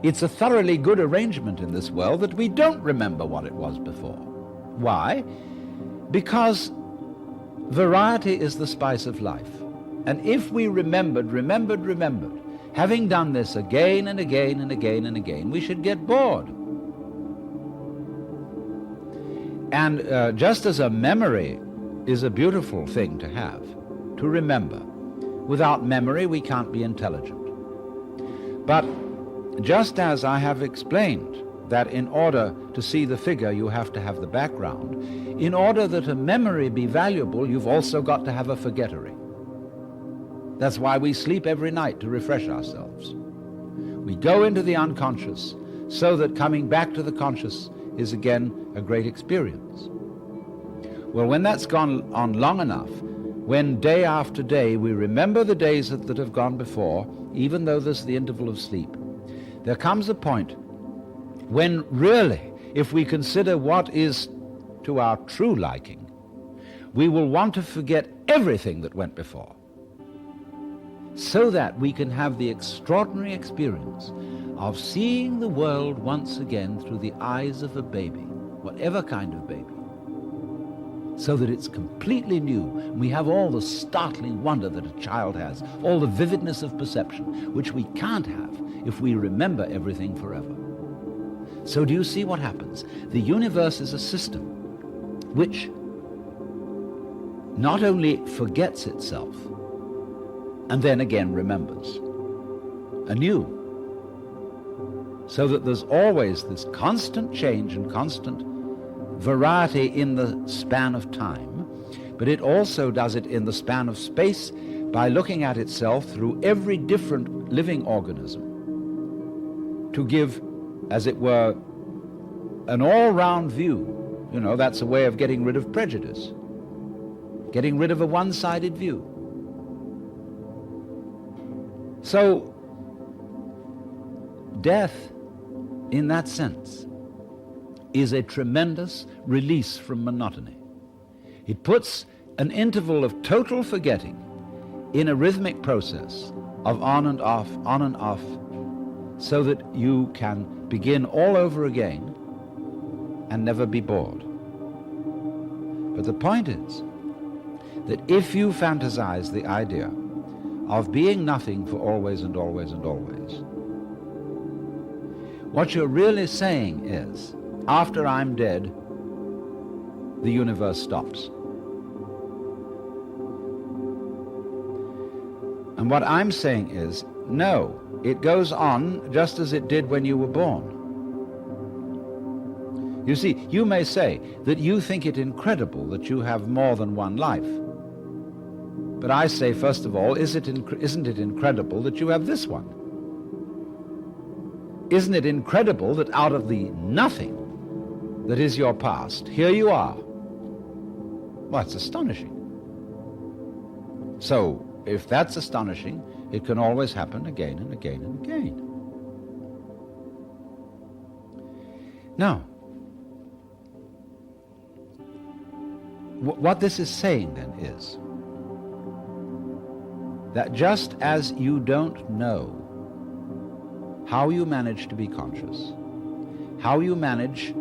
It's a thoroughly good arrangement in this world that we don't remember what it was before. Why? Because variety is the spice of life. And if we remembered, having done this again and again and again and again, we should get bored. And just as a memory is a beautiful thing to have, to remember. Without memory, we can't be intelligent. But just as I have explained that in order to see the figure, you have to have the background, in order that a memory be valuable, you've also got to have a forgettery. That's why we sleep every night, to refresh ourselves. We go into the unconscious so that coming back to the conscious is again a great experience. Well, when that's gone on long enough, when day after day we remember the days that have gone before, even though there's the interval of sleep, there comes a point when really, if we consider what is to our true liking, we will want to forget everything that went before, so that we can have the extraordinary experience of seeing the world once again through the eyes of a baby, whatever kind of baby, so that it's completely new. We have all the startling wonder that a child has, all the vividness of perception, which we can't have if we remember everything forever. So do you see what happens? The universe is a system which not only forgets itself and then again remembers anew, so that there's always this constant change and constant variety in the span of time, but it also does it in the span of space by looking at itself through every different living organism to give, as it were, an all-round view. You know, that's a way of getting rid of prejudice, getting rid of a one-sided view. So, death, in that sense, is a tremendous release from monotony. It puts an interval of total forgetting in a rhythmic process of on and off, so that you can begin all over again and never be bored. But the point is that if you fantasize the idea of being nothing for always and always and always, what you're really saying is, after I'm dead, the universe stops. And what I'm saying is, no, it goes on just as it did when you were born. You see, you may say that you think it incredible that you have more than one life. But I say, first of all, isn't it incredible that you have this one? Isn't it incredible that out of the nothing that is your past, here you are? Well, it's astonishing. So, if that's astonishing, it can always happen again and again and again. Now, what this is saying then is that just as you don't know how you manage to be conscious, how you manage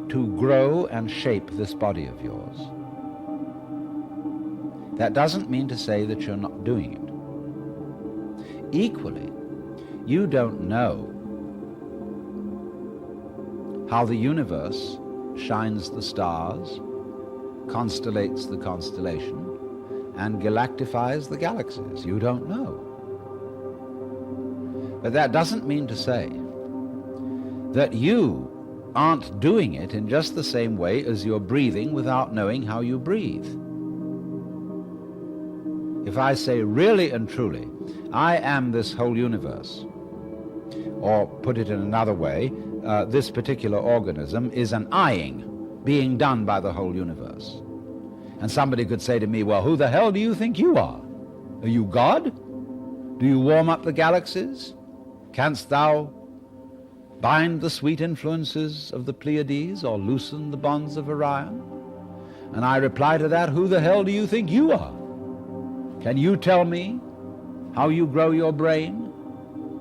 to grow and shape this body of yours, that doesn't mean to say that you're not doing it. Equally, you don't know how the universe shines the stars, constellates the constellation, and galactifies the galaxies. You don't know. But that doesn't mean to say that you aren't doing it in just the same way as you're breathing without knowing how you breathe. If I say really and truly, I am this whole universe, or put it in another way, this particular organism is an eyeing being done by the whole universe. And somebody could say to me, well, who the hell do you think you are? Are you God? Do you warm up the galaxies? Canst thou bind the sweet influences of the Pleiades or loosen the bonds of Orion? And I reply to that, who the hell do you think you are? Can you tell me how you grow your brain?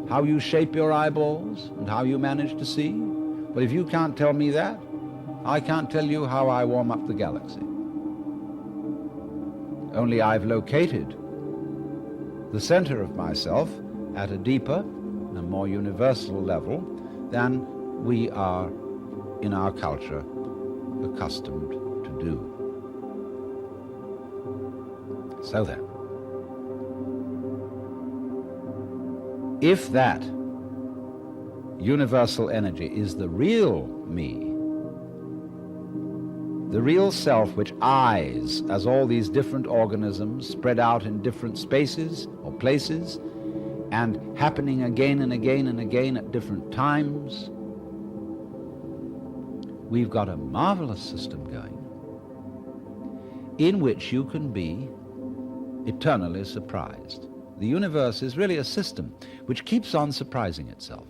how you shape your eyeballs and how you manage to see? Well, if you can't tell me that, I can't tell you how I warm up the galaxy. Only I've located the center of myself at a deeper and a more universal level than we are in our culture accustomed to do. So then, if that universal energy is the real me, the real self which eyes as all these different organisms spread out in different spaces or places and happening again and again and again at different times, we've got a marvelous system going in which you can be eternally surprised. The universe is really a system which keeps on surprising itself.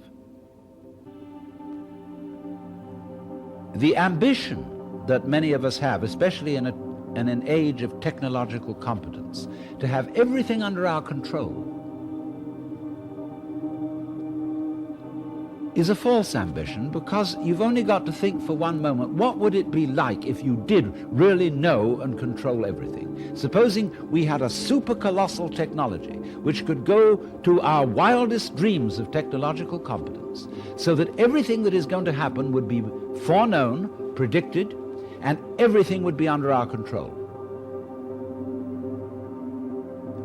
The ambition that many of us have, especially in an age of technological competence, to have everything under our control, is a false ambition, because you've only got to think for one moment, what would it be like if you did really know and control everything? Supposing we had a super colossal technology which could go to our wildest dreams of technological competence, so that everything that is going to happen would be foreknown, predicted, and everything would be under our control.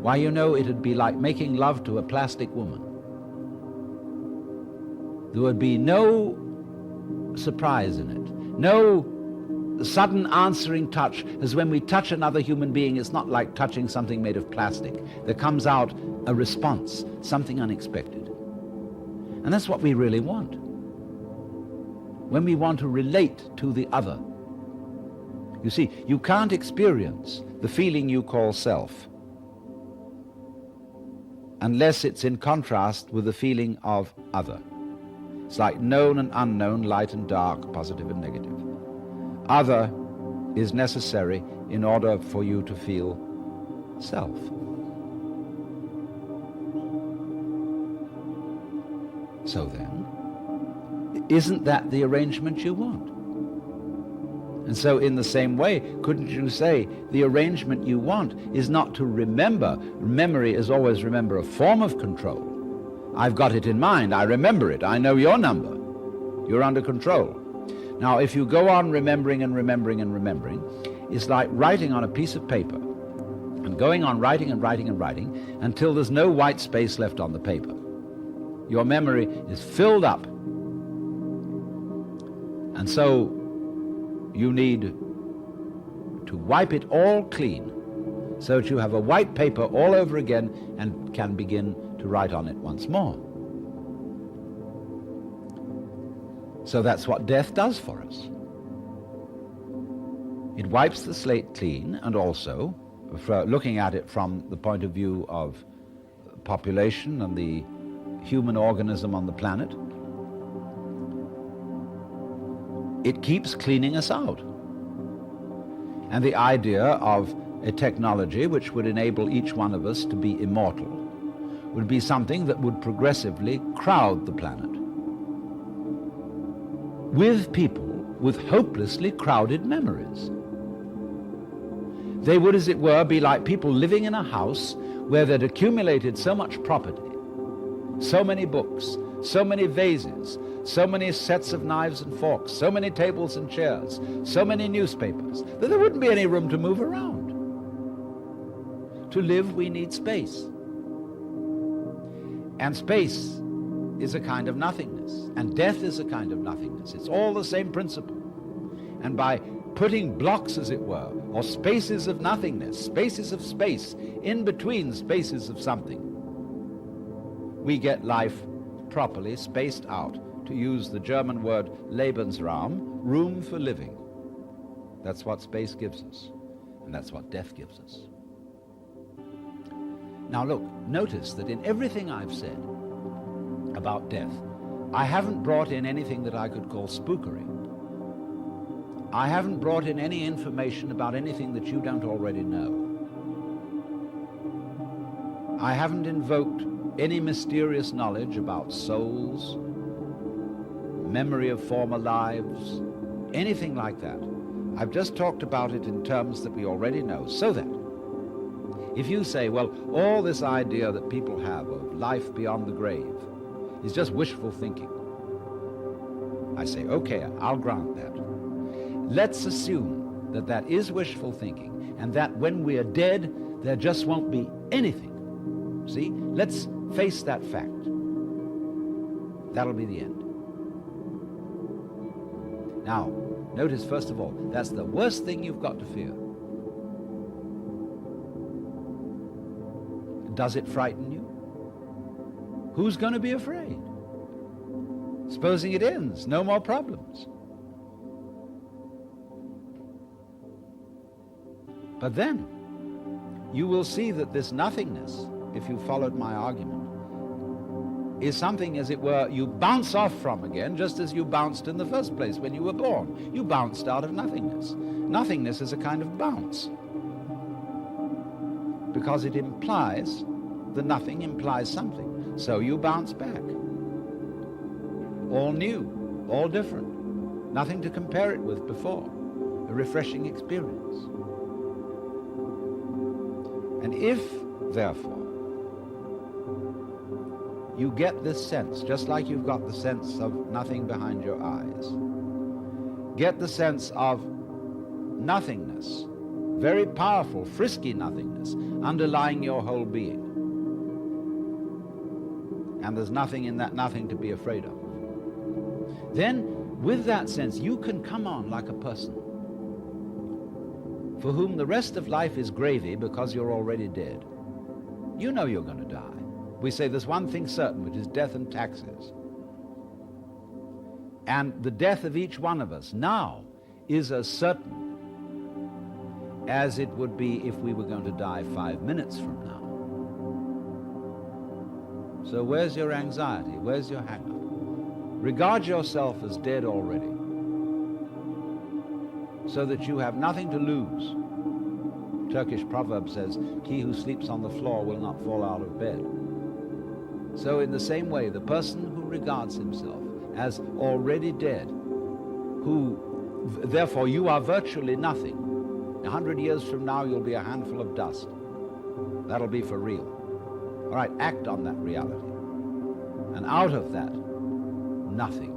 Why, you know, it'd be like making love to a plastic woman. There would be no surprise in it, no sudden answering touch, as when we touch another human being, it's not like touching something made of plastic. There comes out a response, something unexpected. And that's what we really want. When we want to relate to the other. You see, you can't experience the feeling you call self unless it's in contrast with the feeling of other. It's like known and unknown, light and dark, positive and negative. Other is necessary in order for you to feel self. So then, isn't that the arrangement you want? And so in the same way, couldn't you say the arrangement you want is not to remember? Memory is always, remember, a form of control. I've got it in mind, I remember it, I know your number. You're under control. Now, if you go on remembering and remembering and remembering, it's like writing on a piece of paper and going on writing and writing and writing until there's no white space left on the paper. Your memory is filled up. And so you need to wipe it all clean so that you have a white paper all over again and can begin to write on it once more. So that's what death does for us. It wipes the slate clean, and also, looking at it from the point of view of population and the human organism on the planet, it keeps cleaning us out. And the idea of a technology which would enable each one of us to be immortal would be something that would progressively crowd the planet with people with hopelessly crowded memories. They would, as it were, be like people living in a house where they'd accumulated so much property, so many books, so many vases, so many sets of knives and forks, so many tables and chairs, so many newspapers, that there wouldn't be any room to move around. To live, we need space. And space is a kind of nothingness, and death is a kind of nothingness. It's all the same principle. And by putting blocks, as it were, or spaces of nothingness, spaces of space, in between spaces of something, we get life properly spaced out, to use the German word Lebensraum, room for living. That's what space gives us, and that's what death gives us. Now look, notice that in everything I've said about death, I haven't brought in anything that I could call spookery. I haven't brought in any information about anything that you don't already know. I haven't invoked any mysterious knowledge about souls, memory of former lives, anything like that. I've just talked about it in terms that we already know, so that if you say, well, all this idea that people have of life beyond the grave is just wishful thinking, I say, okay, I'll grant that. Let's assume that that is wishful thinking, and that when we are dead, there just won't be anything. See? Let's face that fact. That'll be the end. Now, notice, first of all, that's the worst thing you've got to fear. Does it frighten you? Who's going to be afraid? Supposing it ends, no more problems. But then, you will see that this nothingness, if you followed my argument, is something, as it were, you bounce off from again, just as you bounced in the first place when you were born. You bounced out of nothingness. Nothingness is a kind of bounce, because it implies, the nothing implies something. So you bounce back. All new, all different, nothing to compare it with before. A refreshing experience. And if, therefore, you get this sense, just like you've got the sense of nothing behind your eyes, get the sense of nothingness, very powerful, frisky nothingness, underlying your whole being. And there's nothing in that nothing to be afraid of. Then, with that sense, you can come on like a person for whom the rest of life is gravy because you're already dead. You know you're going to die. We say there's one thing certain, which is death and taxes. And the death of each one of us now is as certain as it would be if we were going to die 5 minutes from now. So where's your anxiety? Where's your hang-up? Regard yourself as dead already, so that you have nothing to lose. Turkish proverb says, he who sleeps on the floor will not fall out of bed. So in the same way, the person who regards himself as already dead, who, therefore, you are virtually nothing. 100 years from now, you'll be a handful of dust. That'll be for real. All right, act on that reality. And out of that nothing,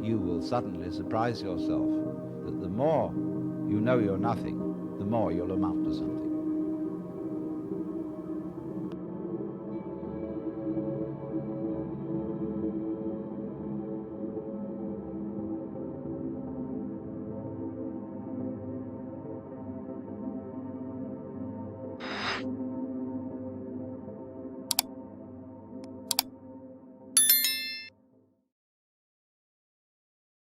you will suddenly surprise yourself that the more you know you're nothing, the more you'll amount to something.